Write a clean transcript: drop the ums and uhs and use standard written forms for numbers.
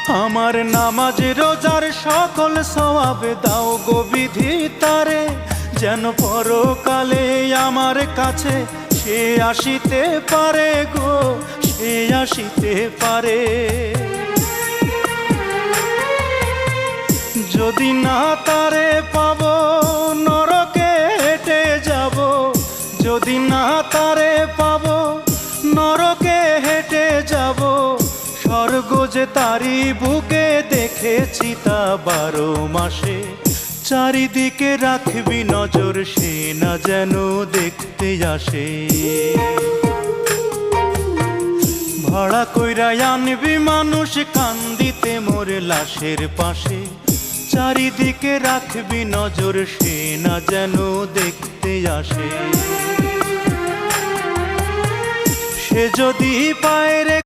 আমার নামাজ রোজার সকল সওয়াব দাও গো বিধি তারে, যেন পরকালে আমার কাছে সে আসিতে পারে গো, সে আসিতে পারে। যদি না তারে পাবো নরকে হেঁটে যাব, যদি না তারে পাবো নরকে হেঁটে যাব। স্বর্গ যে তারি বুকে দেখেছি তা 12 মাসে, চারিদিকে রাখবি নজর সে না যেন দেখতে আসে। ভাড়া কইরা আনবি মানুষ কান্দিতে মোর লাশের পাশে, চারিদিকে রাখবি নজর সে না যেন দেখতে আসে। সে যদি পায় রে